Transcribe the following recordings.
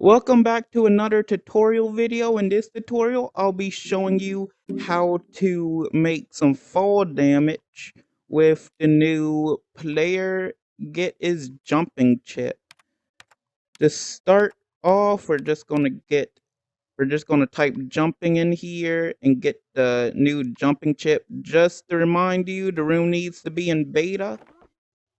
Welcome back to another tutorial video. In this tutorial, I'll be showing you how to make some fall damage with the new player get his jumping chip. To start off, we're just gonna type jumping in here and get the new jumping chip. Just to remind you, the room needs to be in beta.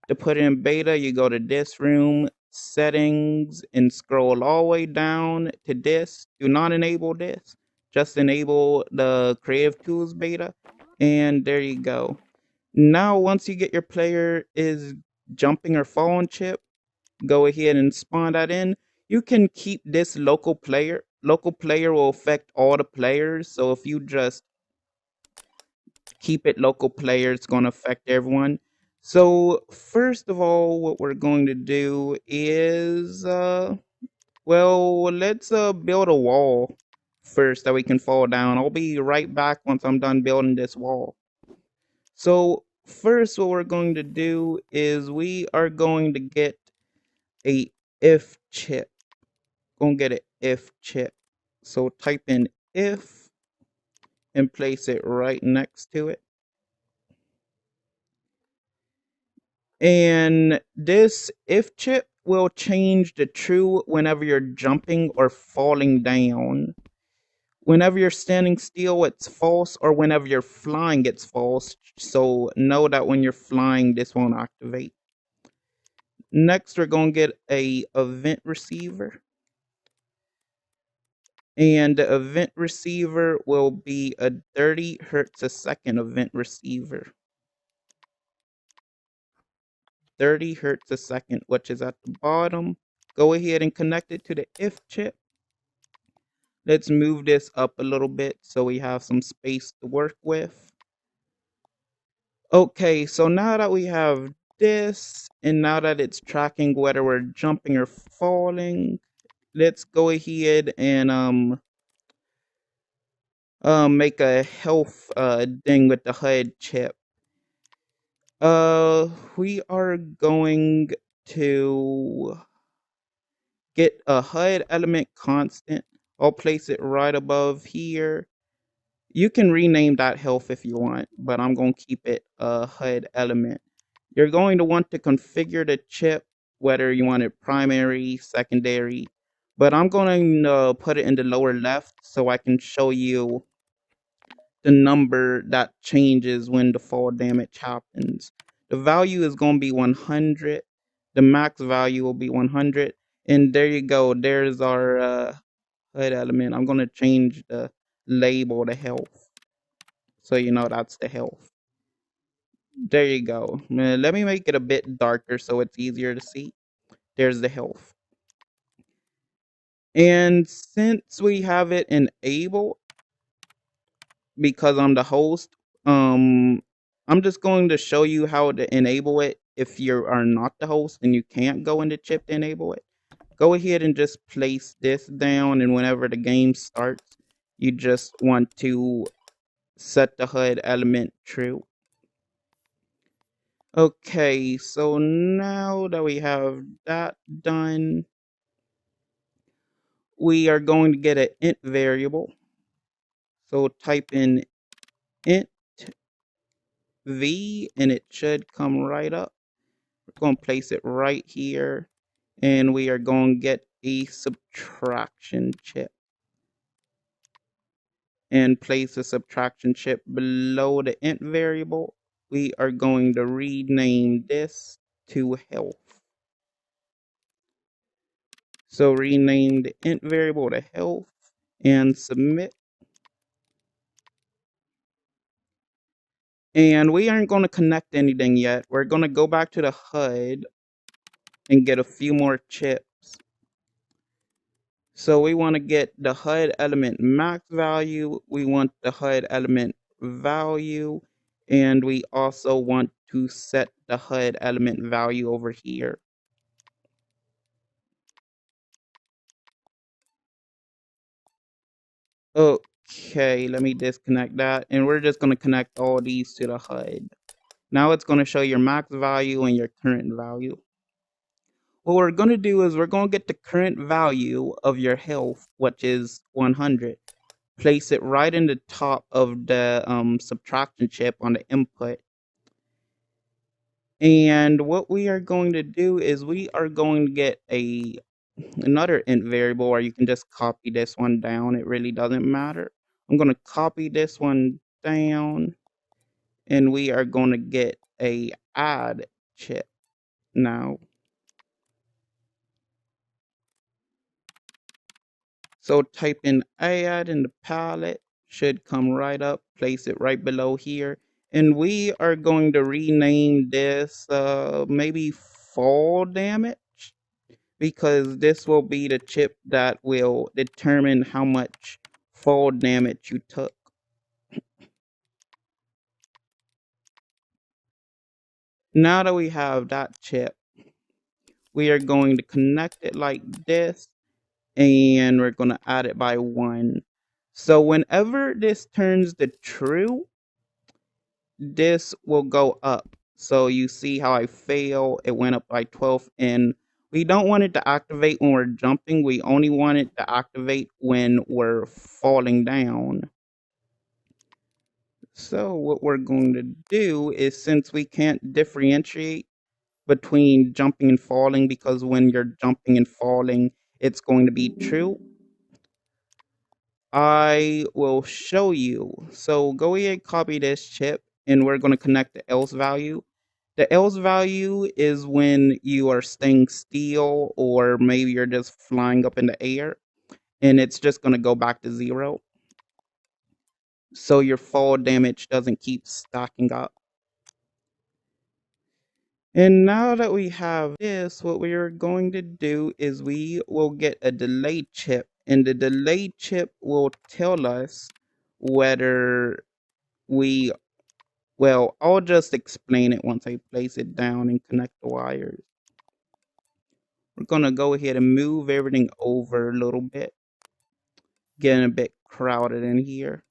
To put it in beta, you go to this room, settings, and scroll all the way down to this. Do not enable this. Just enable the Creative Tools beta. And there you go. Now, once you get your player is jumping or falling chip, go ahead and spawn that in. You can keep this local player. Local player will affect all the players. So if you just keep it local player, it's going to affect everyone. So first of all, what we're going to do is, let's build a wall first that we can fall down. I'll be right back once I'm done building this wall. So first what we're going to do is we are going to get a if chip. Gonna get an if chip. So type in if and place it right next to it. And this if chip will change the true whenever you're jumping or falling down. Whenever you're standing still, it's false, or whenever you're flying, it's false. So know that when you're flying, this won't activate. Next, we're going to get a event receiver. And the event receiver will be a 30 hertz a second event receiver. 30 hertz a second, which is at the bottom. Go ahead and connect it to the if chip. Let's move this up a little bit so we have some space to work with. Okay, so now that we have this, and now that it's tracking whether we're jumping or falling, let's go ahead and make a health thing with the HUD chip. We are going to get a HUD element constant. I'll place it right above here. You can rename that health if you want, but I'm going to keep it a HUD element. You're going to want to configure the chip, whether you want it primary, secondary, but I'm going to put it in the lower left so I can show you the number that changes when the fall damage happens. The value is going to be 100. The max value will be 100. And there you go. There's our HUD element. I'm going to change the label to health, so you know that's the health. There you go. Let me make it a bit darker so it's easier to see. There's the health. And since we have it enabled, because I'm the host, I'm just going to show you how to enable it. If you are not the host and you can't go into chip to enable it, go ahead and just place this down, and whenever the game starts, you just want to set the HUD element true. Okay, so now that we have that done, we are going to get an int variable. So type in int v and it should come right up. We're going to place it right here, and we are going to get a subtraction chip and place a subtraction chip below the int variable. We are going to rename this to health. So rename the int variable to health and submit. And we aren't going to connect anything yet. We're going to go back to the HUD and get a few more chips. So we want to get the HUD element max value. We want the HUD element value. And we also want to set the HUD element value over here. Okay, let me disconnect that. And we're just going to connect all these to the HUD. Now it's going to show your max value and your current value. What we're going to do is we're going to get the current value of your health, which is 100. Place it right in the top of the subtraction chip on the input. And what we are going to do is we are going to get another int variable, or you can just copy this one down. It really doesn't matter. I'm going to copy this one down, and we are going to get a add chip now. So type in add in the palette, should come right up, place it right below here. And we are going to rename this maybe fall damage, because this will be the chip that will determine how much fall damage you took. Now that we have that chip, we are going to connect it like this, and we're going to add it by 1. So whenever this turns to true, this will go up. So you see how I fail, it went up by 12, and we don't want it to activate when we're jumping. We only want it to activate when we're falling down. So what we're going to do is, since we can't differentiate between jumping and falling, because when you're jumping and falling, it's going to be true, I will show you. So go ahead, copy this chip, and we're going to connect the else value. The else value is when you are staying still, or maybe you're just flying up in the air, and it's just going to go back to 0. So your fall damage doesn't keep stacking up. And now that we have this, what we are going to do is we will get a delay chip, and the delay chip will tell us whether well, I'll just explain it once I place it down and connect the wires. We're gonna go ahead and move everything over a little bit, getting a bit crowded in here.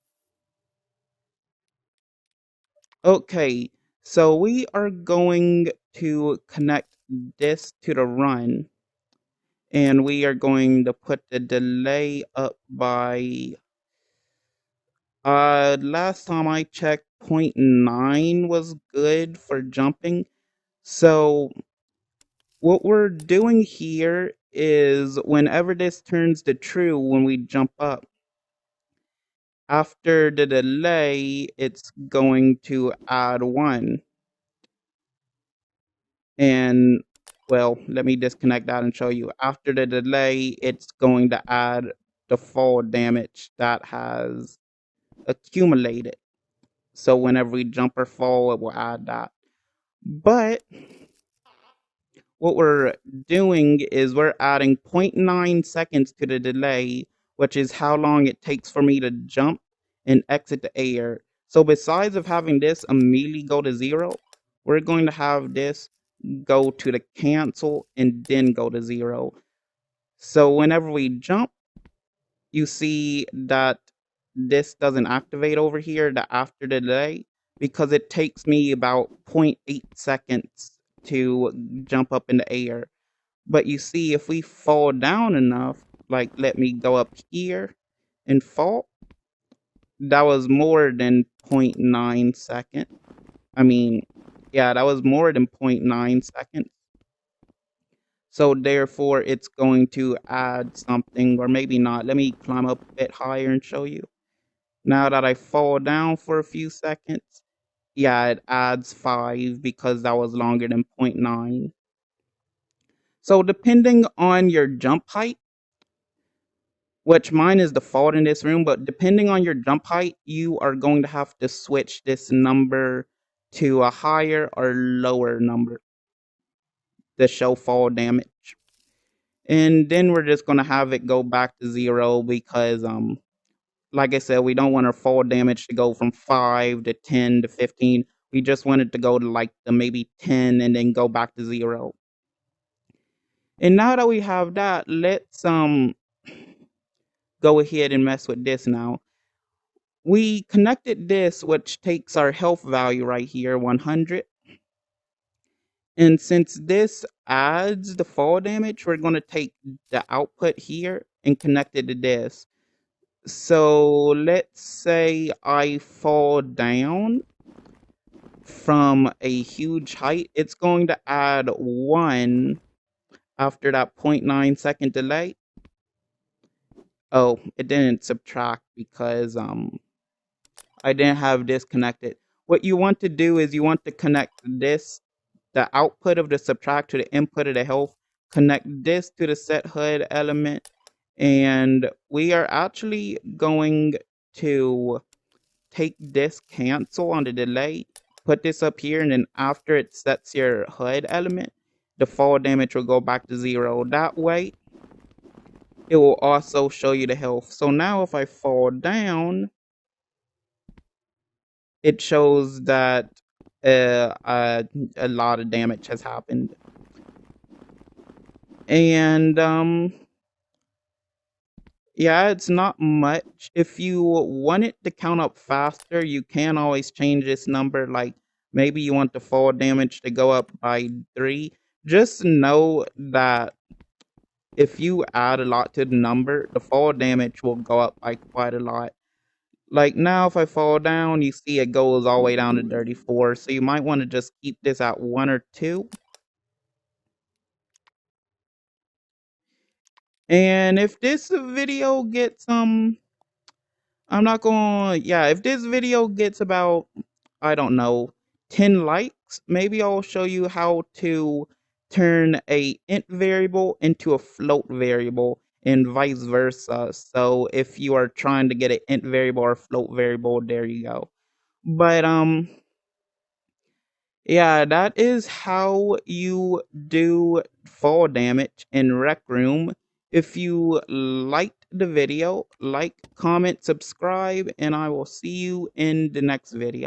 Okay, so we are going to connect this to the run, and we are going to put the delay up by last time I checked, 0.9 was good for jumping. So what we're doing here is, whenever this turns to true when we jump up, after the delay it's going to add 1. And well, let me disconnect that and show you. After the delay, it's going to add the fall damage that has accumulated. So whenever we jump or fall, it will add that. But what we're doing is we're adding 0.9 seconds to the delay, which is how long it takes for me to jump and exit the air. So besides of having this immediately go to 0, we're going to have this go to the cancel and then go to 0. So whenever we jump, you see that this doesn't activate over here, the after the delay, because it takes me about 0.8 seconds to jump up in the air. But you see, if we fall down enough, like let me go up here and fall, that was more than 0.9 seconds. I mean, yeah, that was more than 0.9 seconds. So therefore, it's going to add something, or maybe not. Let me climb up a bit higher and show you. Now that I fall down for a few seconds, yeah, it adds 5 because that was longer than 0.9. So depending on your jump height, which mine is default in this room, but depending on your jump height, you are going to have to switch this number to a higher or lower number to show fall damage. And then we're just going to have it go back to 0 because, like I said, we don't want our fall damage to go from 5 to 10 to 15. We just want it to go to like the maybe 10 and then go back to 0. And now that we have that, let's go ahead and mess with this now. We connected this, which takes our health value right here, 100. And since this adds the fall damage, we're going to take the output here and connect it to this. So let's say I fall down from a huge height. It's going to add 1 after that 0.9 second delay. Oh, it didn't subtract because I didn't have this connected. What you want to do is you want to connect this, the output of the subtract, to the input of the health, connect this to the set HUD element, and we are actually going to take this cancel on the delay, put this up here, and then after it sets your HUD element, the fall damage will go back to 0. That way, it will also show you the health. So now if I fall down, it shows that a lot of damage has happened. And yeah, it's not much. If you want it to count up faster, you can always change this number. Like maybe you want the fall damage to go up by 3. Just know that if you add a lot to the number, the fall damage will go up by quite a lot. Like now, if I fall down, you see it goes all the way down to 34. So you might want to just keep this at 1 or 2. And if this video gets I'm not going yeah, if this video gets about, I don't know, 10 likes, maybe I'll show you how to turn a int variable into a float variable and vice versa. So if you are trying to get an int variable or a float variable, there you go. But yeah, that is how you do fall damage in Rec Room. If you liked the video, like, comment, subscribe, and I will see you in the next video.